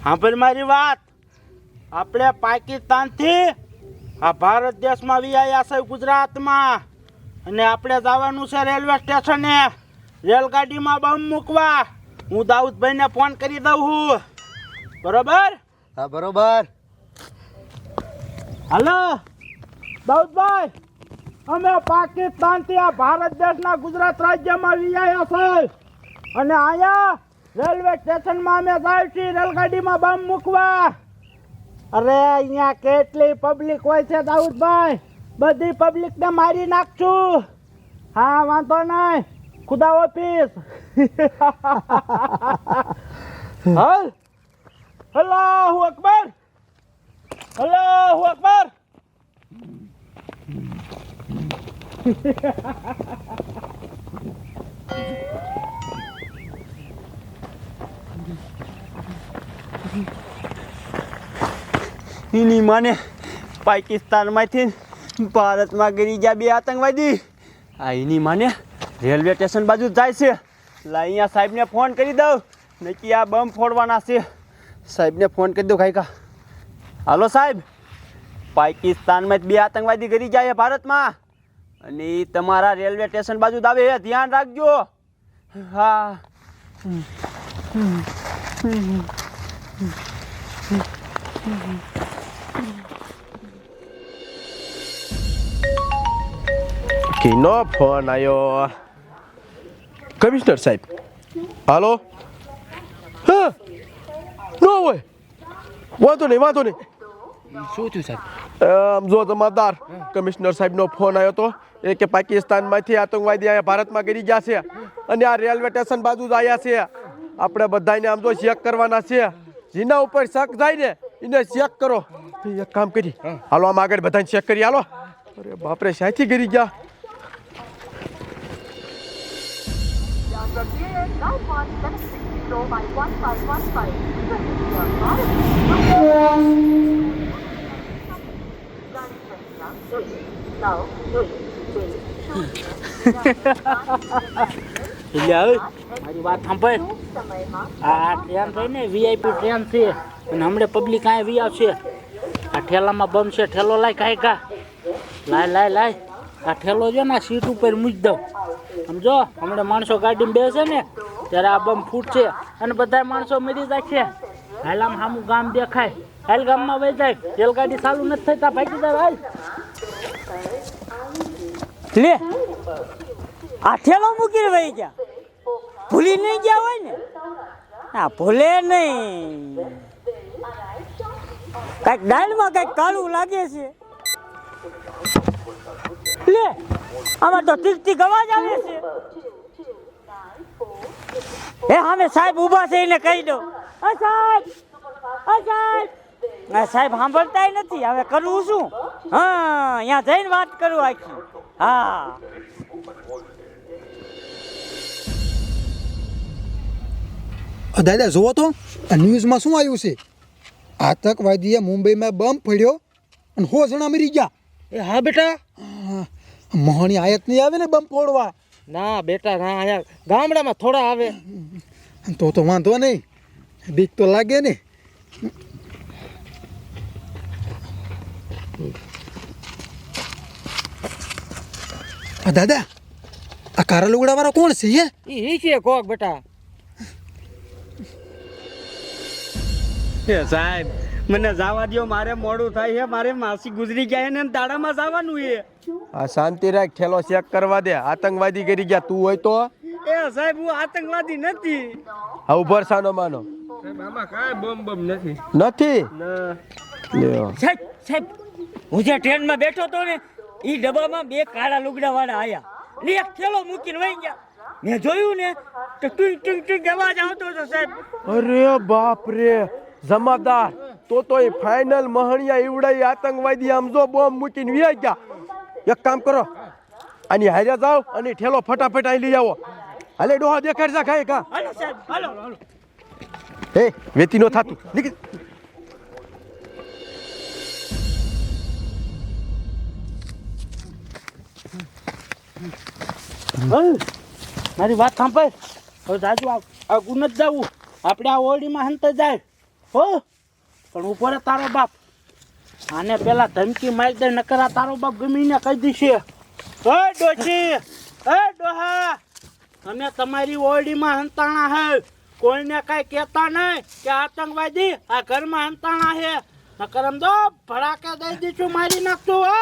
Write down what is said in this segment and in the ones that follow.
સાંભળ મારી વાત, આપણે પાકિસ્તાનથી આ ભારત દેશમાં વિયાયા છે ગુજરાતમાં, અને આપણે જવાનું છે રેલવે સ્ટેશને રેલગાડીમાં બમ મૂકવા. હું દાઉદભાઈને ફોન કરી દઉં છું, બરોબર? હા બરોબર. હાલો દાઉદભાઈ, અમે પાકિસ્તાનથી આ ભારત દેશના ગુજરાત રાજ્યમાં વિયાયા છે, અને અહીંયા રેલવે સ્ટેશનમાં અમે જાય છીએ રેલગાડીમાં બમ મૂકવા. અરે અહીંયા કેટલી પબ્લિક હોય છે દાઉદભાઈ, બધી પબ્લિકને મારી નાખશું. હા વાંધો નહીં, ખુદા ઓફિસ. હાલ, અલ્લાહુ અકબર, અલ્લાહુ અકબર. એની માને પાકિસ્તાનમાંથી ભારતમાં ગરી ગયા બે આતંકવાદી. આ એની માને રેલવે સ્ટેશન બાજુ જાય છે. લા અહીંયા સાહેબને ફોન કરી દઉં, નક્કી આ બમ ફોડવાના છે. સાહેબને ફોન કરી દઉં કાંઈકા. હાલો સાહેબ, પાકિસ્તાનમાં બે આતંકવાદી ગરી જાય ભારતમાં, અને ઈ તમારા રેલવે સ્ટેશન બાજુ જ આવે, ધ્યાન રાખજો. હા. કિનો ફોન આવ્યો? કમિશનર સાહેબ. હાલો. હા નો હોય, વાંધો નહીં વાંધો નહીં. શું થયું સાહેબ? આમ જો જમાદાર, કમિશનર સાહેબનો ફોન આવ્યો તો એ કે પાકિસ્તાનમાંથી આતંકવાદી અહીંયા ભારતમાં ગરી ગયા છે, અને આ રેલવે સ્ટેશન બાજુ જ આવ્યા છે. આપણે બધાને આમ જો ચેક કરવાના છે. જેના ઉપર શક જાય ને એને ચેક કરો. એક કામ કરી, હાલો આમ આગળ બધાને ચેક કરી હાલો. અરે બાપરે, શાયથી ગરી ગયા. મારી વાત સાંભળ, આ ટ્રેન થઈ ને વીઆઈપી ટ્રેન છે, અને હમણાં પબ્લિક અહીંયા વી આવશે. આ ઠેલામાં બમ છે, ઠેલો લાય કાંઈ કા, લાય લાય લાય. આ ઠેલો છે ને સીટ ઉપર મૂકી દઉં, સમજો. હમણાં માણસો ગાડીમાં બેસે ને ત્યારે આ બમ ફૂટશે, અને બધા માણસો મરી જાય છે. હાલ આમ સામું ગામ દેખાય, હાલ ગામમાં વહી જાય. રેલગાડી ચાલુ નથી થતા, ભાગી જાય. હાલ લે, આ ઠેલો મૂકીને વહી ગયા, ભૂલી નહીં ગયા હોય ને? હા, ભૂલે નહીં. કઈક દાળમાં કઈક કાળું લાગે છે. લે, આમાં તો તીખતી અવાજ આવે છે. એ સામે સાહેબ ઊભા છે, એને કહી દો. સાહેબ, સાહેબ. સાહેબ સાંભળતા નથી. હવે કરવું શું? હા, અહીંયા જઈને વાત કરું આખી. હા. દાદા જુઓ તો આ ન્યૂઝમાં શું આવ્યું છે? આતંકવાદીએ મુંબઈમાં બમ ફોડ્યો અને 100 જણા મરી ગયા. એ હા બેટા, મોહણી આયત નહીં આવે ને બમ ફોડવા? ના બેટા ના, અહીંયા ગામડામાં થોડા આવે. તો વાંધો નહીં, બીક તો લાગે ને. દાદા, આ કારા લુગડા વાળા કોણ છે? એ છે કોક બેટા. સાહેબ મને જવા દો, મારે મોડું થાય છે. મારે માસી ગુજરી ગયા ને દાડામાં જવાનું છે. આ શાંતિ રાખ, ઠેલો ચેક કરવા દે. આતંકવાદી ગરી ગયા, તું હોય તો? એ સાહેબ હું આતંકવાદી નથી. હા ઉભર સાનો માનો. આમાં કાંઈ બમ બમ નથી. નથી? લ્યો. સાહેબ, સાહેબ, હું જે ટ્રેનમાં બેઠો હતો ને, એ ડબ્બામાં બે કાળા લુગડા વાળા આયા ને એક થેલો મૂકીને વહી ગયા. મેં જોયું ને તો ટુંગ ટુંગ ટુંગ અવાજ આવતો હતો સાહેબ. અરે બાપ રે જમાદાર, તો એ ફાઇનલ મહણિયા ઈવડાઈ આતંકવાદી આમ જો બોમ્બ મૂકીને વ્યા ગયા. એક કામ કરો, આની હારે જાઓ અને ઠેલો ફટાફટ અહીં લઈ આવો. હાલે ડોહા દેખાડ જા ખાય કા. હાલો સાહેબ, હાલો. હે વેતી નો થાતું નીકળ. મારી વાત સાંભળ હવે જાજુ આ ગુણ જ જવું આપણે આ ઓરડીમાં હંતે જાય હો પણ ઉપર તારો બાપ આને પેલા ધમકી મારી દે નકર આ તારો બાપ ગમીને કહી દીશે હે ડોશી હે ડોહા અમે તમારી ઓરડીમાં હંતાણા હે કોઈને કાંઈ કહેતા નહીં કે આતંકવાદી આ ઘરમાં હંતાણા હે નકર આમ તો ભડાકે દઈ દીધું મારી નાખતું હો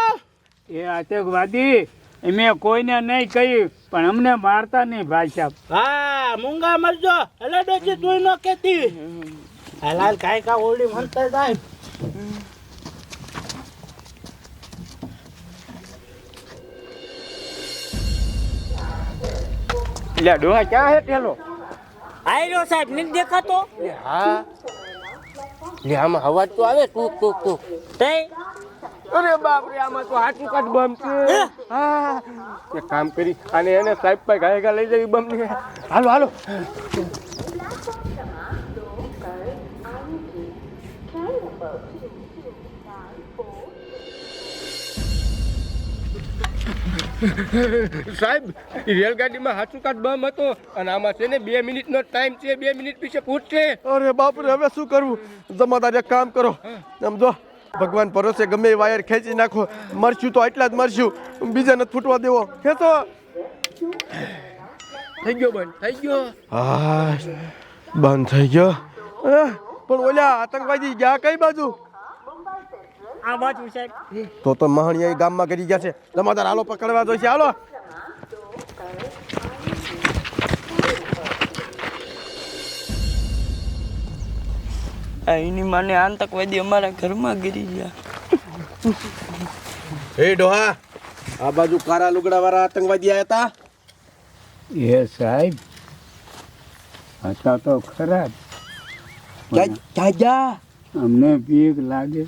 એ આતંકવાદી મેં કોઈને નહીં કહ્યું પણ અમને મારતા નહીં ભાઈ સાહેબ. હા મૂંગા મરજો એટલે ડોશી તું ન કહેતી હાલ કાંઈ કા ઓરડી હંતા જાય એટલે ડોહા ક્યાં હે ઠેલો? આયરો સાહેબ નથી દેખાતો હા લે આમાં અવાજ તો આવે ટૂક ટૂક ટૂક તઈ અરે બાપ રે આમાં તો હાચું કાચ બમ છે હા એક કામ કરી અને એને સાહેબ પાસે ગાય ગા લઈ જવી બમ ને હાલો હાલો સાહેબ રેલગાડીમાં હાચું કાચ બમ હતો અને આમાં છે ને 2 મિનિટનો ટાઈમ છે 2 મિનિટ પીછે પૂછશે અરે બાપ રે હવે શું કરવું જમાદાર એક કામ કરો સમજો ભગવાન ભરોસે ગમે એ વાયર ખેંચી નાખો મરશું તો એટલા જ મરશું બીજા નથી ફૂટવા દેવો ખેંચો થઈ ગયો બંધ થઈ ગયો હા બંધ થઈ ગયો પણ ઓલા આતંકવાદી ગયા કઈ બાજુ આ બાજુ સાહેબ તો મહાણિયા ગામમાં કરી ગયા છે જમાદાર હાલો પકડવા જોઈશે હાલો એની માને આતંકવાદી અમારા ઘરમાં ગીરી ગયા. હે ડોહા આ બાજુ કારા લુગડા વાળા આતંકવાદી આયા હતા એ સાહેબ હતા તો ખરા જ. ક્યાં ગયા અમને બીક લાગે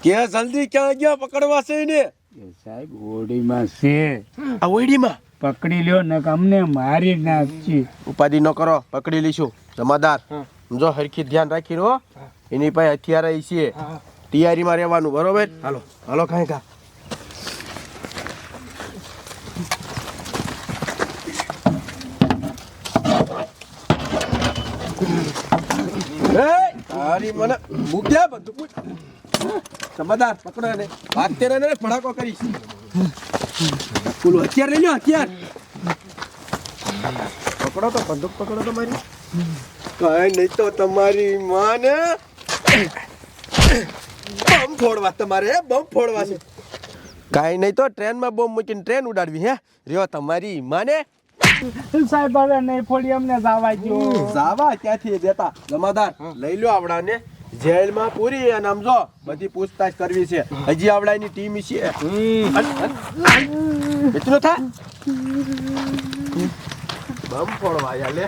કે જલ્દી ક્યાં ગયા પકડવા છે ને એ સાહેબ ઓડીમાં છે આ ઓઈડીમાં પકડી લ્યો ને અમને મારી નાખશે. ઉપાધિ ન કરો પકડી લઈશું જમાદાર સમજો હરખી ધ્યાન રાખી રહો એની પાસે હથિયાર છે તૈયારીમાં રહેવાનું બરોબર હાલો હાલો કાંઈ કા તારી મને મૂક્યા બધું જમાદાર પકડો એને વાત તેરે ને ફડાકો કરીશ પેલું હથિયાર લઈ લો હથિયાર પકડો તો બંદૂક પકડો તો મારી કઈ નહીં તો તમારી માને બમ ફોડવા તમારે બમ ફોડવા છે કાંઈ નહીં તો ટ્રેનમાં બોમ્બ મૂકીને ટ્રેન ઉડાડવી હે રહ્યો તમારી માને સાહેબ હવે નહીં ફોડી અમને જવા દો. જાવા ક્યાંથી દેતા જમાદાર લઈ લો આવડાને જેલમાં પૂરી અને સમજો બધી પૂછતાછ કરવી છે હજી આવડાની ટીમ છે એટલું થા બમ ફોડવા યાર લે